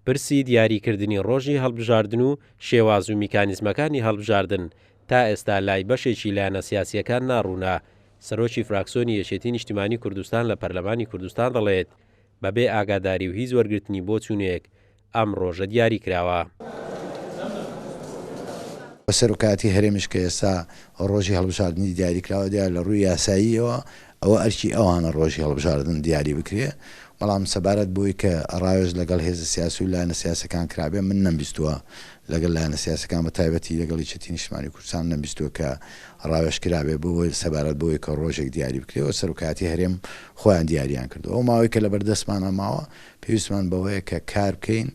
پرسی دیاریکردنی ڕۆژی هەڵبژاردن و شێواز و میکانیزمەکانی هەڵبژاردن تا ئێستا لای بەشێکی لایەنە سیاسیەکان ناڕوونا. سەرۆکی فراکسیۆنی یەکێتی نیشتیمانی کوردستان لە پەرلەمانی کوردستان دەڵێت بەبێ ئاگاداری و هیچ وەرگرتنی بۆ چوونێک ئەم ڕۆژە دیاری کراوە. سەرۆکاتی هەرێمیش کە ئێستا ڕۆژی هەڵبژاردننی دیاری کراوە دیار لە ڕووی یاساییەوە ئەوە ئەرکی ئەوانە ڕۆژی هەڵبژاردن دیاری بکرێ، بەڵام سەبارەت بووی کە ڕاوێژ لەگەڵ هێزە سیاسی و لایەنە سیاسەکان کرابێ من نەمبیستووە لەگەڵ لایەنە سیاسەکان بە تایبەتی لەگەڵ یەکێتی نیشتیمانی کوردستان نەمبیستووە کە ڕاوێژ کرابێ بۆ سەبارەت بۆی کە ڕۆژێک دیاری بکرێەوە. سەرۆکاتی هەرێم خۆیان دیاریان کردو. ئەو ماوەی کە لەبەردەستمانە ماوە پێویستمان بەوەیە کە کار بکەین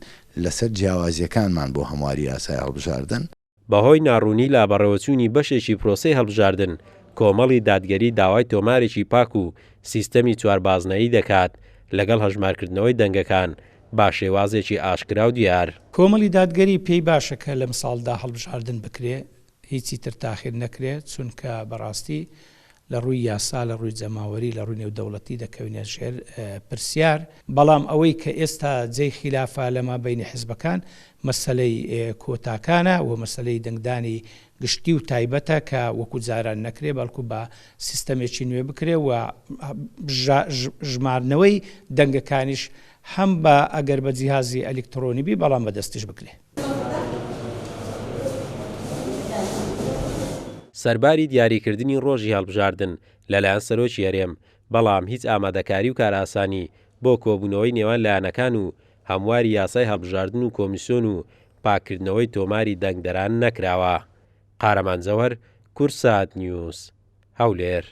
لەسەر جیاوازیەکانمان بۆ هەمواری یاسای هەڵبژاردن. بەهۆی ناڕوونی لابەڕێوەچوونی بەشێکی پرۆسەی هەڵبژاردن، کۆمەڵی دادگەری داوای تۆمارێکی پاک و سیستەمی چواربازنایی دەکات لەگەڵ هەژمارکردنەوەی دەنگەکان با شێوازێکی ئاشکرا و دیار. کۆمەڵی دادگەری پێی باشەکە لە مساڵدا هەڵبژاردن بکرێ، هیچی تر تاخیر نەکرێت، چونکە بەڕاستی لە ڕووی یاسا لە ڕووی جەماوەری لە ڕووی نێودەوڵەتی دەکەوێنێت ژێر پرسیار. بەڵام ئەوەی کە ئێستا جێی خلافە لەما بینی حیزبەکان مەسەلەی کۆتاکانە و مەسەلەی دەنگدانی گشتی و تایبەتە کە وەکو جاران نەکرێ بەڵکو بە سیستەمێکی نوێ بکرێ و ژمارنەوەی دەنگەکانیش هەم بە ئەگەر بە جیهازی ئەلکترۆنی بی بەڵام بە دەستیش بکرێ. سەرباری دیاریکردنی ڕۆژی هەڵبژاردن لەلایەن سەرۆکی هەرێم، بەڵام هیچ ئامادەکاری و کارئاسانی بۆ کۆبوونەوەی نێوان لایەنەکان و هەمواری یاسای هەڵبژاردن و کۆمیسیۆن و پاکردنەوەی تۆماری دەنگدەران نەکراوە. قارەمان جەوهەر، کورسات نیوز، هەولێر.